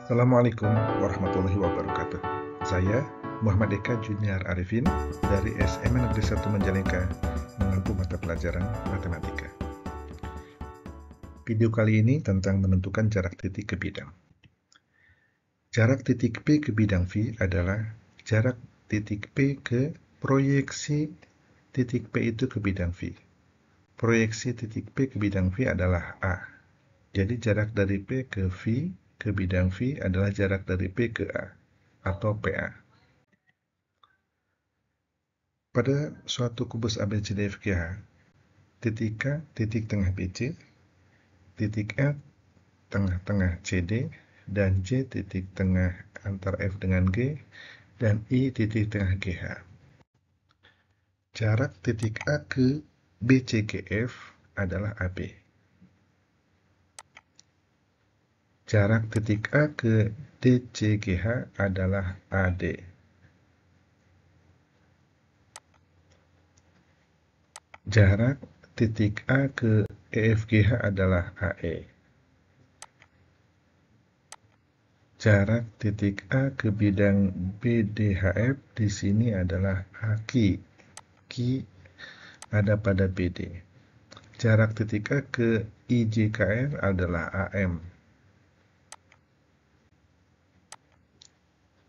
Assalamualaikum warahmatullahi wabarakatuh. Saya Muhammad Eka Junior Arifin dari SMA Negeri 1 Majalengka mengampu mata pelajaran matematika. Video kali ini tentang menentukan jarak titik ke bidang. Jarak titik P ke bidang V adalah jarak titik P ke proyeksi titik P itu ke bidang V. Proyeksi titik P ke bidang V adalah A. Jadi jarak dari P ke V ke bidang V adalah jarak dari P ke A atau PA. Pada suatu kubus ABCDFGH, titik K titik tengah BC, titik L tengah-tengah CD, dan J titik tengah antar F dengan G, dan I titik tengah GH. Jarak titik A ke BCGF adalah AB. Jarak titik A ke DCGH adalah AD. Jarak titik A ke EFGH adalah AE. Jarak titik A ke bidang BDHF di sini adalah AK. Ki ada pada BD. Jarak titik A ke IJKR adalah AM.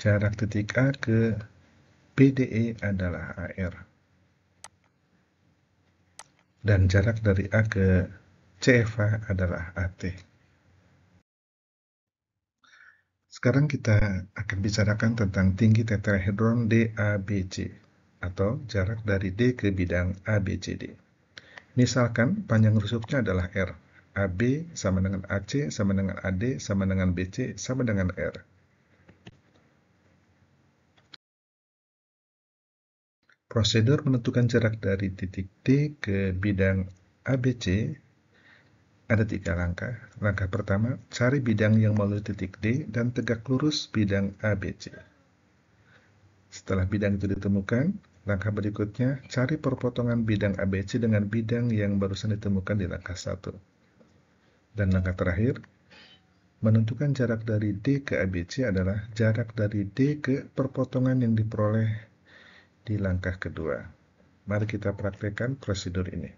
Jarak titik A ke BDE adalah AR. Dan jarak dari A ke CFA adalah AT. Sekarang kita akan bicarakan tentang tinggi tetrahedron DABC atau jarak dari D ke bidang ABCD. Misalkan panjang rusuknya adalah R. AB sama dengan AC sama dengan AD sama dengan BC sama dengan R. Prosedur menentukan jarak dari titik D ke bidang ABC ada 3 langkah. Langkah pertama, cari bidang yang melalui titik D dan tegak lurus bidang ABC. Setelah bidang itu ditemukan, langkah berikutnya, cari perpotongan bidang ABC dengan bidang yang barusan ditemukan di langkah 1. Dan langkah terakhir, menentukan jarak dari D ke ABC adalah jarak dari D ke perpotongan yang diperoleh di langkah kedua. Mari kita praktekkan prosedur ini.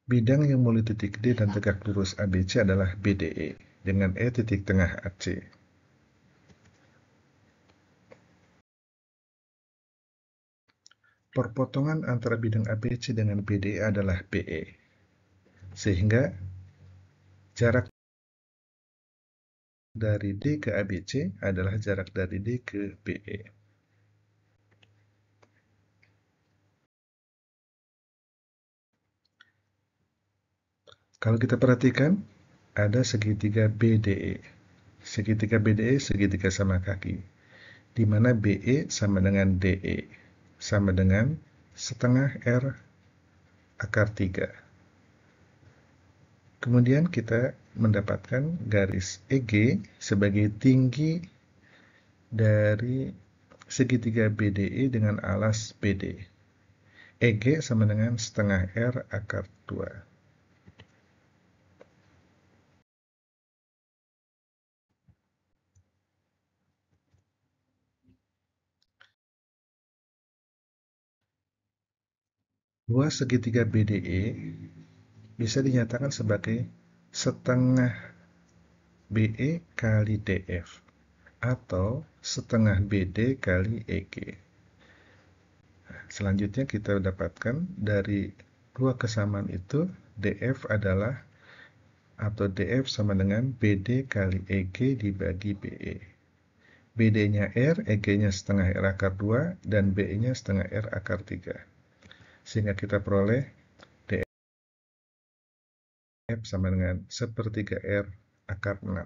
Bidang yang melalui titik D dan tegak lurus ABC adalah BDE dengan E titik tengah AC. Perpotongan antara bidang ABC dengan BDE adalah BE. Sehingga jarak dari D ke ABC adalah jarak dari D ke BE. Kalau kita perhatikan, ada segitiga BDE. Segitiga BDE segitiga sama kaki, di mana BE sama dengan DE, sama dengan setengah R akar 3. Kemudian kita mendapatkan garis EG sebagai tinggi dari segitiga BDE dengan alas BD. EG sama dengan setengah R akar 2. Luas segitiga BDE bisa dinyatakan sebagai setengah BE kali DF atau setengah BD kali EG. Selanjutnya kita dapatkan dari dua kesamaan itu DF adalah atau DF sama dengan BD kali EG dibagi BE. BD-nya R, EG-nya setengah R akar 2, dan BE-nya setengah R akar 3. Sehingga kita peroleh DF sama dengan sepertiga R akar 6.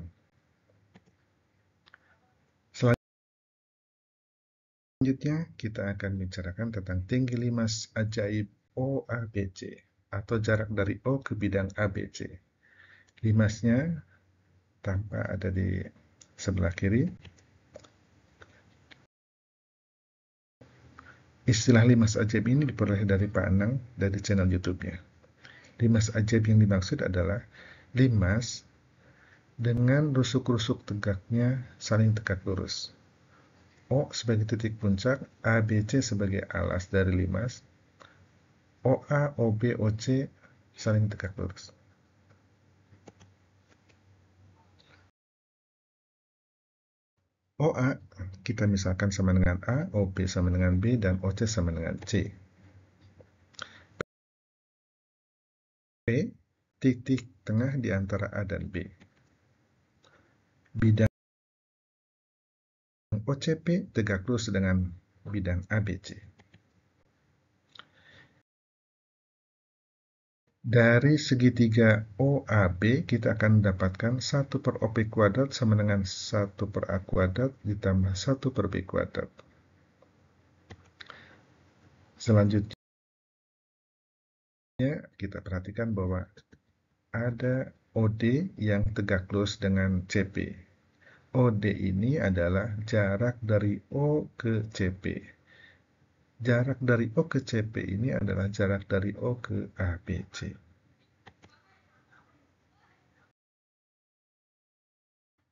Selanjutnya, kita akan bicarakan tentang tinggi limas ajaib OABC atau jarak dari O ke bidang ABC. Limasnya tampak ada di sebelah kiri. Istilah limas ajaib ini diperoleh dari Pak Anang dari channel YouTube-nya. Limas ajaib yang dimaksud adalah limas dengan rusuk-rusuk tegaknya saling tegak lurus. O sebagai titik puncak, ABC sebagai alas dari limas, OA, OB, OC saling tegak lurus. OA kita misalkan sama dengan A, OB sama dengan B, dan OC sama dengan C. P, titik tengah di antara A dan B. Bidang OCP tegak lurus dengan bidang ABC. Dari segitiga OAB kita akan mendapatkan 1 per OP kuadrat sama dengan 1 per A kuadrat ditambah 1 per B kuadrat. Selanjutnya kita perhatikan bahwa ada OD yang tegak lurus dengan CP. OD ini adalah jarak dari O ke CP. Jarak dari O ke CP ini adalah jarak dari O ke ABC.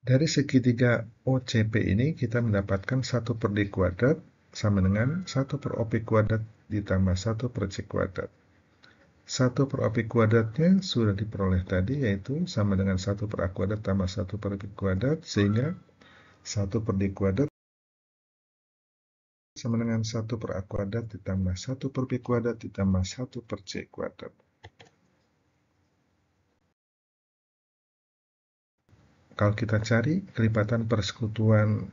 Dari segitiga OCP ini kita mendapatkan 1 per D kuadrat sama dengan 1 per OP kuadrat ditambah 1 per C kuadrat. 1 per OP kuadratnya sudah diperoleh tadi, yaitu sama dengan 1 per A kuadrat tambah 1 per B kuadrat, sehingga 1 per D kuadrat sama dengan 1 per A kuadrat ditambah 1 per B kuadrat ditambah 1 per C kuadrat. Kalau kita cari kelipatan persekutuan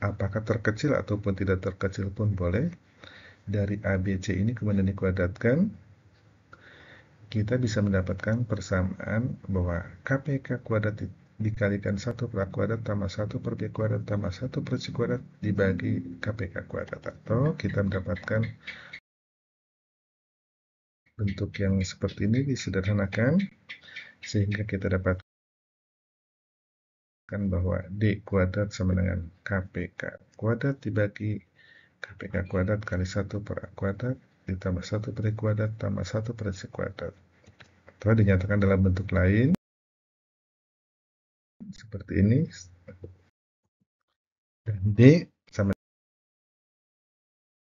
apakah terkecil ataupun tidak terkecil pun boleh, dari ABC ini kemudian dikuadratkan, kita bisa mendapatkan persamaan bahwa KPK kuadrat dikalikan 1 per A kuadrat tambah 1 per B kuadrat tambah 1 per C kuadrat dibagi KPK kuadrat. Atau kita mendapatkan bentuk yang seperti ini disederhanakan, sehingga kita dapatkan bahwa D kuadrat sama dengan KPK kuadrat dibagi KPK kuadrat kali 1 per A kuadrat ditambah 1 per D kuadrat tambah 1 per C kuadrat. Telah dinyatakan dalam bentuk lain seperti ini, dan D sama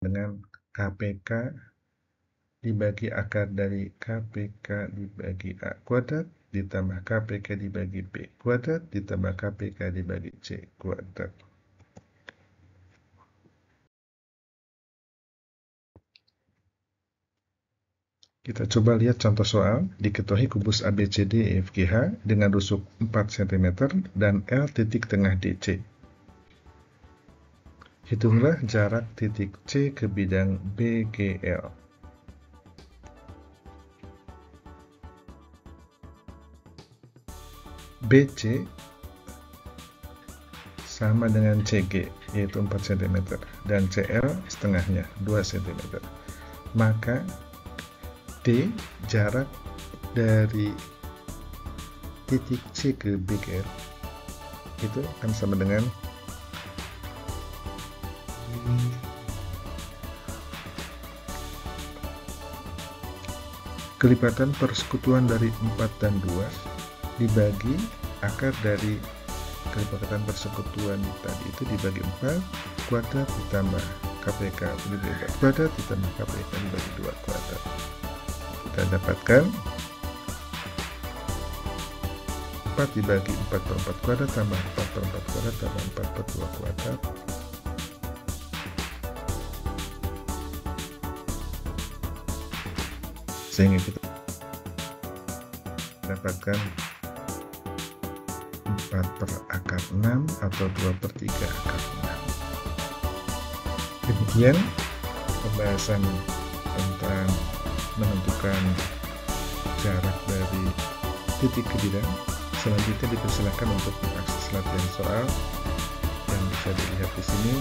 dengan KPK dibagi akar dari KPK dibagi A kuadrat ditambah KPK dibagi B kuadrat ditambah KPK dibagi C kuadrat. Kita coba lihat contoh soal. Diketahui kubus ABCD EFGH dengan rusuk 4 cm dan L titik tengah DC. Hitunglah jarak titik C ke bidang BGL. BC sama dengan CG, yaitu 4 cm, dan CL setengahnya, 2 cm. Maka D, jarak dari titik C ke BGL, itu akan sama dengan kelipatan persekutuan dari 4 dan 2 dibagi akar dari kelipatan persekutuan tadi itu dibagi 4 kuadrat ditambah KPK dibagi kuadrat ditambah KPK dibagi 2 kuadrat. Kita dapatkan 4 dibagi 4 per 4 kuadrat tambah 4 per 4 kuadrat tambah 4 per 2 kuadrat. Sehingga kita dapatkan 4 per akar 6 atau 2 per 3 akar 6. Demikian pembahasan tentang menentukan jarak dari titik ke bidang. Selanjutnya dipersilakan untuk mengakses latihan soal yang bisa dilihat di sini.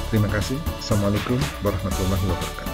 Terima kasih. Assalamualaikum warahmatullahi wabarakatuh.